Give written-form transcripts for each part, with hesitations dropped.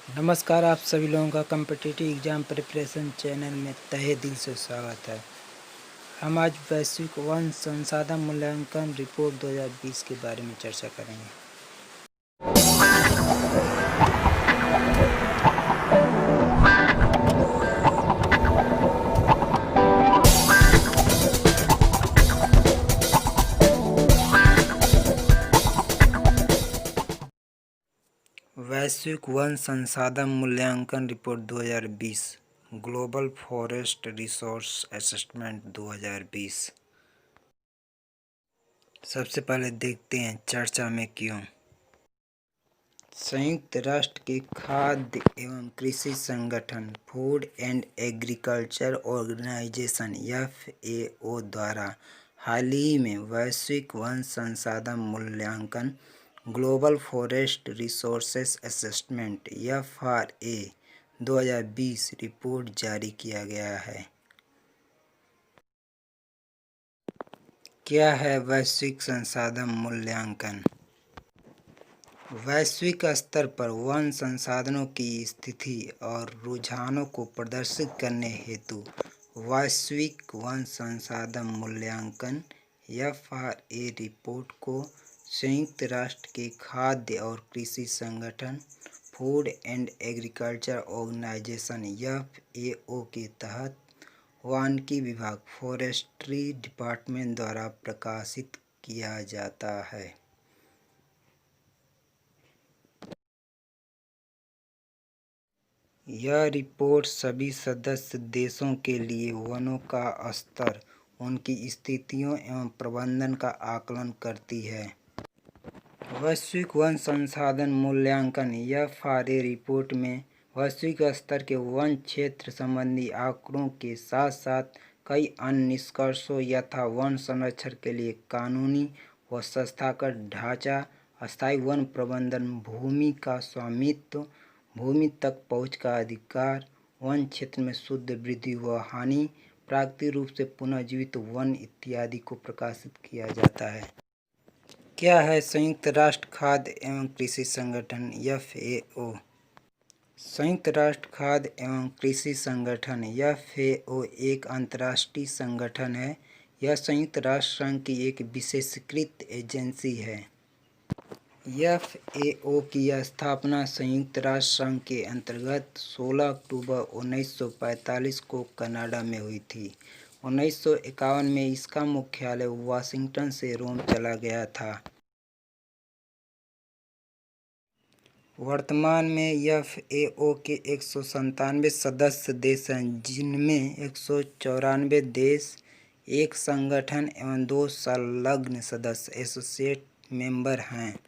नमस्कार, आप सभी लोगों का कॉम्पिटिटिव एग्ज़ाम प्रिपरेशन चैनल में तहे दिल से स्वागत है। हम आज वैश्विक वन संसाधन मूल्यांकन रिपोर्ट 2020 के बारे में चर्चा करेंगे। वैश्विक वन संसाधन मूल्यांकन report 2020 global forest resource assessment 2020। सबसे पहले देखते हैं चर्चा में क्यों। संयुक्त राष्ट्र के खाद्य एवं कृषि संगठन food and agriculture organisation FAO द्वारा हाल ही में वैश्विक वन संसाधन मूल्यांकन global forest resources assessment FRA 2020 report जारी किया गया है। क्या है वैश्विक संसाधन मूल्यांकन? वैश्विक स्तर पर वन संसाधनों की स्थिति और रुझानों को प्रदर्शित करने हेतु वैश्विक वन संसाधन मूल्यांकन FRA रिपोर्ट को संयुक्त राष्ट्र के खाद्य और कृषि संगठन food and agriculture organisation FAO के तहत वानिकी विभाग फॉरेस्ट्री डिपार्टमेंट द्वारा प्रकाशित किया जाता है। यह रिपोर्ट सभी सदस्य देशों के लिए वनों का स्तर, उनकी स्थितियों एवं प्रबंधन का आकलन करती है। वैश्विक वन संसाधन मूल्यांकन FRA रिपोर्ट में वैश्विक स्तर के वन क्षेत्र संबंधी आंकड़ों के साथ साथ कई अन्य निष्कर्षों यथा वन संरक्षण के लिए कानूनी व संस्थागत ढांचा, अस्थायी वन प्रबंधन, भूमि का स्वामित्व, भूमि तक पहुँच का अधिकार, वन क्षेत्र में शुद्ध वृद्धि व हानि, प्राकृतिक रूप से पुनर्जीवित वन इत्यादि को प्रकाशित किया जाता है। क्या है संयुक्त राष्ट्र खाद्य एवं कृषि संगठन FAO? संयुक्त राष्ट्र खाद्य एवं कृषि संगठन FAO एक अंतर्राष्ट्रीय संगठन है। यह संयुक्त राष्ट्र संघ की एक विशेषीकृत एजेंसी है। FAO की स्थापना संयुक्त राष्ट्र संघ के अंतर्गत 16 अक्टूबर 1945 को कनाडा में हुई थी। 1951 में इसका मुख्यालय वाशिंगटन से रोम चला गया था। वर्तमान में FAO के 197 सदस्य देश हैं, जिनमें 194 देश, एक संगठन एवं 2 संलग्न सदस्य एसोसिएट मेंबर हैं।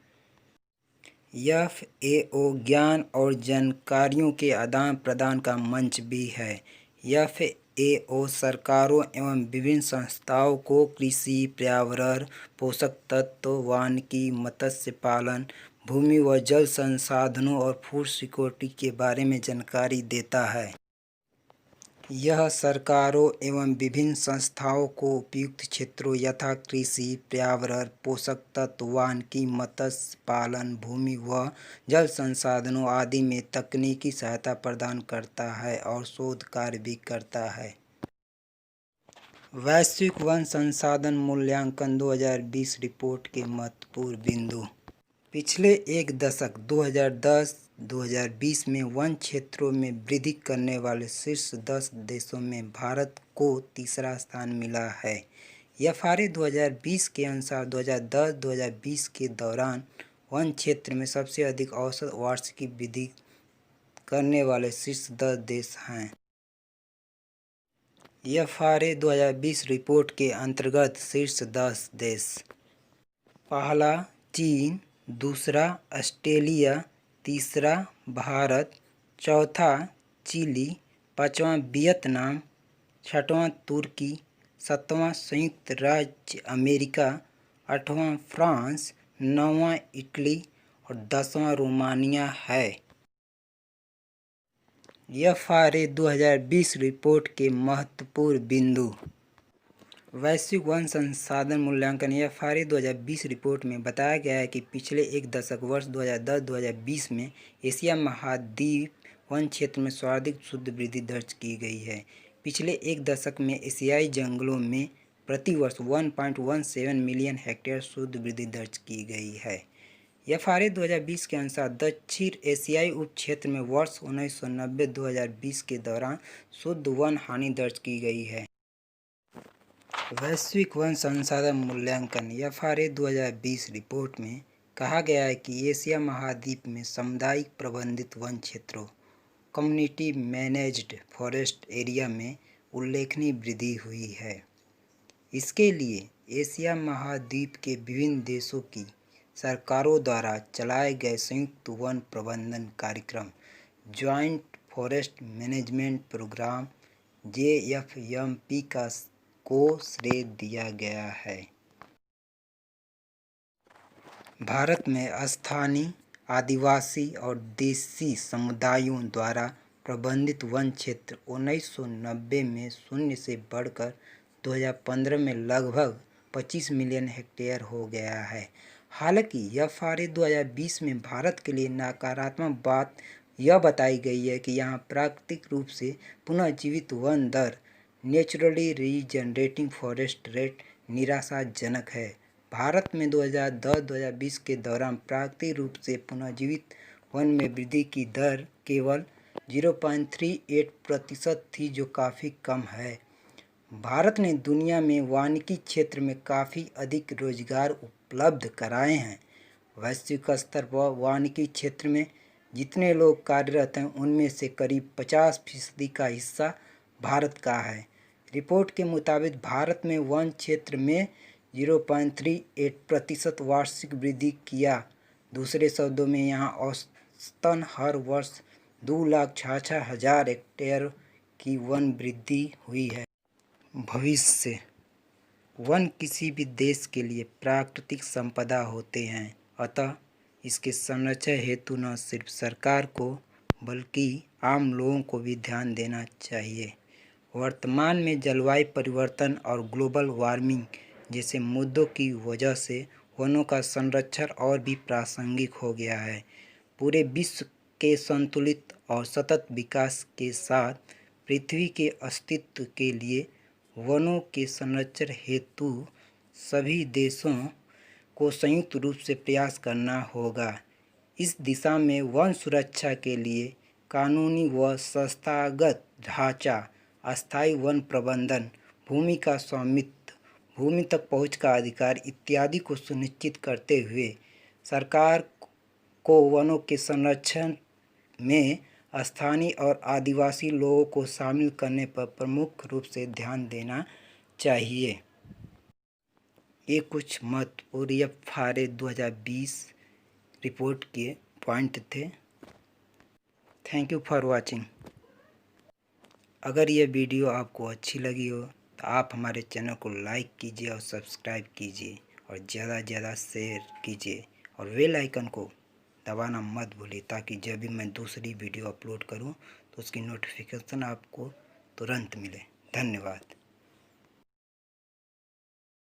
FAO ज्ञान और जानकारियों के आदान प्रदान का मंच भी है। FAO सरकारों एवं विभिन्न संस्थाओं को कृषि, पर्यावरण, पोषक तत्व, वानिकी, मत्स्य पालन, भूमि व जल संसाधनों और फूड सिक्योरिटी के बारे में जानकारी देता है। यह सरकारों एवं विभिन्न संस्थाओं को उपयुक्त क्षेत्रों यथा कृषि, पर्यावरण, पोषक तत्व, वानिकी, मत्स्य पालन, भूमि व जल संसाधनों आदि में तकनीकी सहायता प्रदान करता है और शोध कार्य भी करता है। वैश्विक वन संसाधन मूल्यांकन 2020 रिपोर्ट के महत्वपूर्ण बिंदु। पिछले एक दशक 2010-2020 में वन क्षेत्रों में वृद्धि करने वाले शीर्ष 10 देशों में भारत को तीसरा स्थान मिला है। FRA 2020 के अनुसार 2010-2020 के दौरान वन क्षेत्र में सबसे अधिक औसत वार्षिक वृद्धि करने वाले शीर्ष 10 देश हैं। FRA 2020 रिपोर्ट के अंतर्गत शीर्ष 10 देश: पहला चीन, दूसरा ऑस्ट्रेलिया, तीसरा भारत, चौथा चिली, पाँचवां वियतनाम, छठवां तुर्की, सातवां संयुक्त राज्य अमेरिका, आठवां फ्रांस, नौवां इटली और 10वां रोमानिया है। FRA 2020 रिपोर्ट के महत्वपूर्ण बिंदु। वैश्विक वन संसाधन मूल्यांकन FRA 2020 रिपोर्ट में बताया गया है कि पिछले एक दशक वर्ष 2010-2020 में एशिया महाद्वीप वन क्षेत्र में सर्वाधिक शुद्ध वृद्धि दर्ज की गई है। पिछले एक दशक में एशियाई जंगलों में प्रतिवर्ष 1.17 मिलियन हेक्टेयर शुद्ध वृद्धि दर्ज की गई है। FRA 2020 के अनुसार दक्षिण एशियाई उप क्षेत्र में वर्ष 1990-2020 के दौरान शुद्ध वन हानि दर्ज की गई है। वैश्विक वन संसाधन मूल्यांकन FRA 2020 रिपोर्ट में कहा गया है कि एशिया महाद्वीप में सामुदायिक प्रबंधित वन क्षेत्रों कम्युनिटी मैनेज्ड फॉरेस्ट एरिया में उल्लेखनीय वृद्धि हुई है। इसके लिए एशिया महाद्वीप के विभिन्न देशों की सरकारों द्वारा चलाए गए संयुक्त वन प्रबंधन कार्यक्रम joint forest management programme JFMP को श्रेय दिया गया है। भारत में स्थानीय आदिवासी और देसी समुदायों द्वारा प्रबंधित वन क्षेत्र 1990 में शून्य से बढ़कर 2015 में लगभग 25 मिलियन हेक्टेयर हो गया है। हालांकि FRA 2020 में भारत के लिए नकारात्मक बात यह बताई गई है कि यहाँ प्राकृतिक रूप से पुनर्जीवित वन दर नेचुरली रीजनरेटिंग फॉरेस्ट रेट निराशाजनक है। भारत में 2010-2020 के दौरान प्राकृतिक रूप से पुनर्जीवित वन में वृद्धि की दर केवल 0.38% थी, जो काफ़ी कम है। भारत ने दुनिया में वानिकी क्षेत्र में काफ़ी अधिक रोजगार उपलब्ध कराए हैं। वैश्विक स्तर पर वानिकी क्षेत्र में जितने लोग कार्यरत हैं उनमें से करीब 50% का हिस्सा भारत का है। रिपोर्ट के मुताबिक भारत में वन क्षेत्र में 0.38% वार्षिक वृद्धि किया। दूसरे शब्दों में यहाँ औसतन हर वर्ष 2,66,000 हेक्टेयर की वन वृद्धि हुई है। भविष्य वन किसी भी देश के लिए प्राकृतिक संपदा होते हैं, अतः इसके संरक्षण हेतु न सिर्फ सरकार को बल्कि आम लोगों को भी ध्यान देना चाहिए। वर्तमान में जलवायु परिवर्तन और ग्लोबल वार्मिंग जैसे मुद्दों की वजह से वनों का संरक्षण और भी प्रासंगिक हो गया है। पूरे विश्व के संतुलित और सतत विकास के साथ पृथ्वी के अस्तित्व के लिए वनों के संरक्षण हेतु सभी देशों को संयुक्त रूप से प्रयास करना होगा। इस दिशा में वन सुरक्षा के लिए कानूनी व संस्थागत ढांचा, अस्थायी वन प्रबंधन, भूमि का स्वामित्व, भूमि तक पहुंच का अधिकार इत्यादि को सुनिश्चित करते हुए सरकार को वनों के संरक्षण में स्थानीय और आदिवासी लोगों को शामिल करने पर प्रमुख रूप से ध्यान देना चाहिए। ये कुछ महत्वपूर्ण FRA 2020 रिपोर्ट के पॉइंट थे। Thank you for watching. अगर ये वीडियो आपको अच्छी लगी हो तो आप हमारे चैनल को लाइक कीजिए और सब्सक्राइब कीजिए और ज़्यादा से ज़्यादा शेयर कीजिए और बेल आइकन को दबाना मत भूलिए, ताकि जब भी मैं दूसरी वीडियो अपलोड करूं तो उसकी नोटिफिकेशन आपको तुरंत मिले। धन्यवाद।